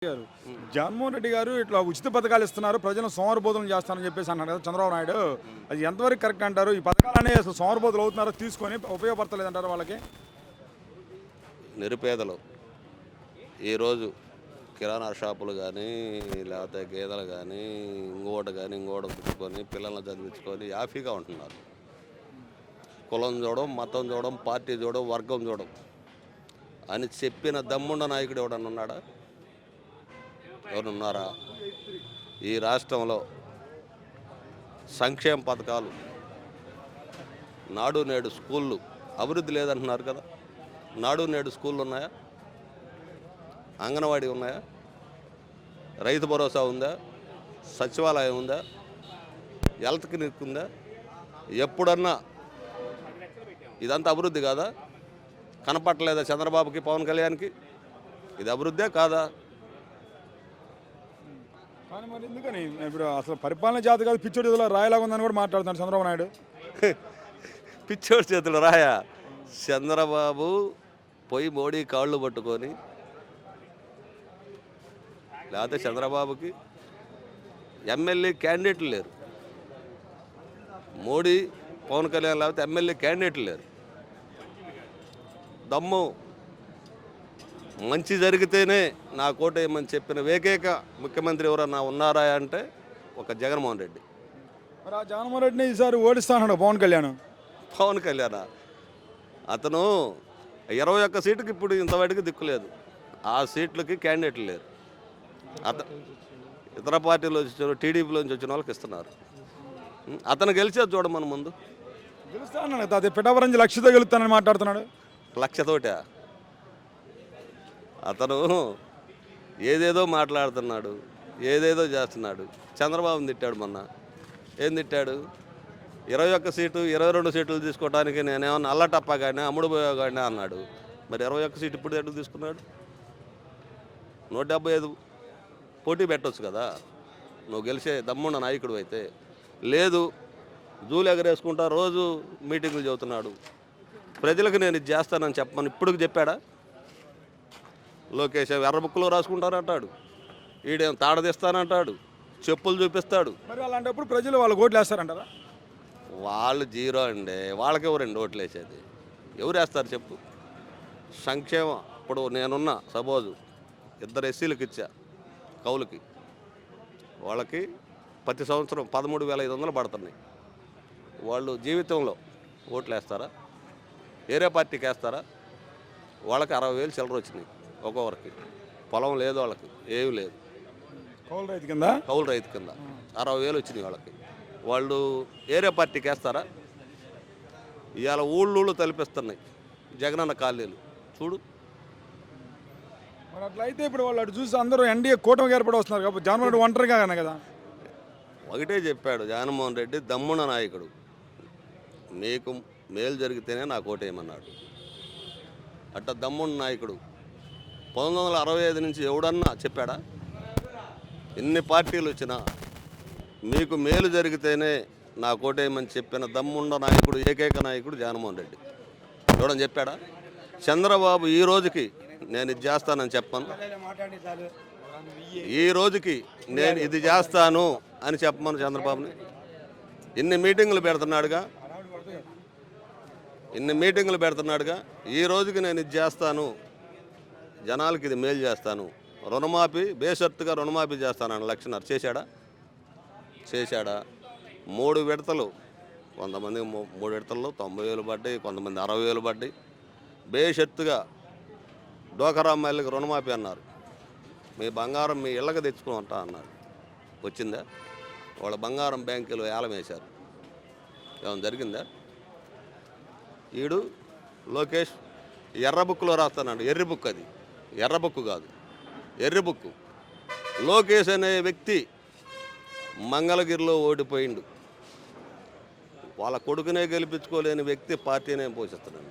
గారు జగన్మోహన్ రెడ్డి గారు ఇట్లా ఉచిత పథకాలు ఇస్తున్నారు, ప్రజలను సోమరిపోతులను చేస్తారని చెప్పేసి అన్నాడు కదా చంద్రబాబు నాయుడు. అది ఎంతవరకు కరెక్ట్ అంటారు? ఈ పథకాలనే అసలు సోమరిపోతులు అవుతున్నారో తీసుకొని ఉపయోగపడతలేదంటారు వాళ్ళకి? నిరుపేదలు ఈరోజు కిరాణా షాపులు కానీ లేకపోతే గేదెలు కానీ ఇంకోటి పెట్టుకొని పిల్లల్ని చదివించుకొని హ్యాపీగా ఉంటున్నారు. కులం చూడడం, మతం చూడడం, పార్టీ చూడడం, వర్గం చూడడం అని చెప్పిన దమ్ముండ నాయకుడు ఎవడన్నా ఉన్నాడా? ఎవరున్నారా? ఈ రాష్ట్రంలో సంక్షేమ పథకాలు, నాడు నేడు స్కూళ్ళు అభివృద్ధి లేదంటున్నారు కదా. నాడు నేడు స్కూళ్ళు ఉన్నాయా? అంగన్వాడీ ఉన్నాయా? రైతు భరోసా ఉందా? సచివాలయం ఉందా? హెల్త్ క్లినిక్ ఉందా? ఎప్పుడన్నా ఇదంతా అభివృద్ధి కాదా? కనపట్టలేదా చంద్రబాబుకి, పవన్ కళ్యాణ్కి? ఇది అభివృద్ధే కాదా? కానీ మరి ఎందుకని ఇప్పుడు అసలు పరిపాలన జాతి కాదు, పిచ్చోడి చేతిలో రాయలాగా ఉందని కూడా మాట్లాడుతున్నాడు చంద్రబాబు నాయుడు. పిచ్చోడి చేతులు రాయా? చంద్రబాబు పోయి మోడీ కాళ్ళు పట్టుకొని, లేకపోతే చంద్రబాబుకి ఎమ్మెల్యే క్యాండిడేట్లు లేరు. మోడీ, పవన్ కళ్యాణ్ లేకపోతే ఎమ్మెల్యే క్యాండిడేట్లు లేరు. దమ్ము మంచి జరిగితేనే నా కోటేయమని చెప్పిన ఏకైక ముఖ్యమంత్రి ఎవరన్నా ఉన్నారా అంటే ఒక జగన్మోహన్ రెడ్డి. మరి ఆ జగన్మోహన్ రెడ్డిని ఈసారి ఓడిస్తాడు పవన్ కళ్యాణ్. పవన్ కళ్యాణ్ అతను 21 సీటుకి ఇప్పుడు ఇంతవాటికి దిక్కులేదు. ఆ సీట్లకి క్యాండిడేట్లు లేరు. ఇతర పార్టీలో వచ్చిన టీడీపీలోంచి వచ్చిన వాళ్ళకి ఇస్తున్నారు. అతను గెలిచేది చూడమని ముందు గెలుస్తాను అదే పిఠాపురం లక్ష్యతో గెలుస్తానని మాట్లాడుతున్నాడు. లక్షతోట అతను ఏదేదో మాట్లాడుతున్నాడు, ఏదేదో చేస్తున్నాడు. చంద్రబాబుని తిట్టాడు మొన్న. ఏం తిట్టాడు? 21 సీటు 22 సీట్లు తీసుకోవడానికి నేనేమన్నా అల్లటప్ప కానీ అమ్ముడు పోయేగాడిని అన్నాడు. మరి 21 సీటు ఇప్పుడు ఎటు తీసుకున్నాడు? 175 పోటీ పెట్టవచ్చు కదా నువ్వు గెలిచే దమ్మున్న నాయకుడు అయితే. లేదు, జూలు ఎగరేసుకుంటా రోజు మీటింగులు చెబుతున్నాడు. ప్రజలకు నేను ఇది చేస్తానని చెప్పమని ఇప్పుడు చెప్పాడా? లోకేష్ ఎర్ర బుక్కులో రాసుకుంటానంటాడు, ఈడేం తాడదీస్తానంటాడు, చెప్పులు చూపిస్తాడు. మరి అలాంటప్పుడు ప్రజలు వాళ్ళు ఓట్లు వేస్తారంటారా? వాళ్ళు జీరో అండి. వాళ్ళకి ఎవరండి ఓట్లు వేసేది? ఎవరు వేస్తారు చెప్పు? సంక్షేమం ఇప్పుడు నేనున్న సపోజు 2 ఎస్సీలకు ఇచ్చా కౌలుకి, వాళ్ళకి ప్రతి సంవత్సరం 13,500 పడుతున్నాయి. వాళ్ళు జీవితంలో ఓట్లు వేస్తారా? వేరే పార్టీకి వేస్తారా? వాళ్ళకి 60,000 చిల్లర వచ్చినాయి ఒక్కొక్కరికి. పొలం లేదు వాళ్ళకి, ఏమీ లేదు. కౌలు రైతు కింద 60,000 వచ్చినాయి వాళ్ళకి. వాళ్ళు వేరే పార్టీకి వేస్తారా? ఇవాళ ఊళ్ళు తలిపిస్తున్నాయి జగనన్న కాలనీలు చూడు. మరి అట్లయితే ఇప్పుడు వాళ్ళు అటు చూసి అందరూ ఎన్డీఏ కూటమికి ఏర్పడి వస్తున్నారు కాబట్టి జగన్మోహన్ రెడ్డి ఒంటరిగా కదా. ఒకటే చెప్పాడు జగన్మోహన్ రెడ్డి, దమ్మున నాయకుడు, నీకు మేలు జరిగితేనే నాకు ఓటేయమన్నాడు. అట్ట దమ్మున్న నాయకుడు 1965 నుంచి ఎవడన్నా చెప్పాడా? ఎన్ని పార్టీలు వచ్చినా మీకు మేలు జరిగితేనే నా కోటేయమని చెప్పిన దమ్ముండ నాయకుడు, ఏకైక నాయకుడు జగన్మోహన్ రెడ్డి. ఎవడని చెప్పాడా? చంద్రబాబు ఈ రోజుకి నేను ఇది చేస్తానని చెప్పను. ఈ రోజుకి నేను ఇది చేస్తాను అని చెప్పమను చంద్రబాబుని. ఇన్ని మీటింగులు పెడుతున్నాడుగా, ఈ రోజుకి నేను ఇది చేస్తాను, జనాలకి ఇది మేలు చేస్తాను, రుణమాఫీ బేషరతుగా రుణమాఫీ చేస్తానని లక్షణాలు చేశాడా? 3 విడతలు, కొంతమంది 3 విడతల్లో 90,000 పడ్డాయి, కొంతమంది 60,000 పడ్డాయి. బేషరతుగా డోకరా అమ్మాయిలకి రుణమాఫీ అన్నారు. మీ బంగారం మీ ఇళ్ళకి తెచ్చుకుంటా అన్నారు. వచ్చిందా? వాళ్ళ బంగారం బ్యాంకులో ఏలం వేశారు. ఏమైనా జరిగిందా? ఈడు లోకేష్ ఎర్ర బుక్కులో రాస్తానండి. ఎర్రి బుక్, అది ఎర్ర బుక్కు కాదు, ఎర్రి బుక్కు. లోకేష్ అనే వ్యక్తి మంగళగిరిలో ఓడిపోయిండు. వాళ్ళ కొడుకునే గెలిపించుకోలేని వ్యక్తి పార్టీనే పోషిస్తున్నాడు.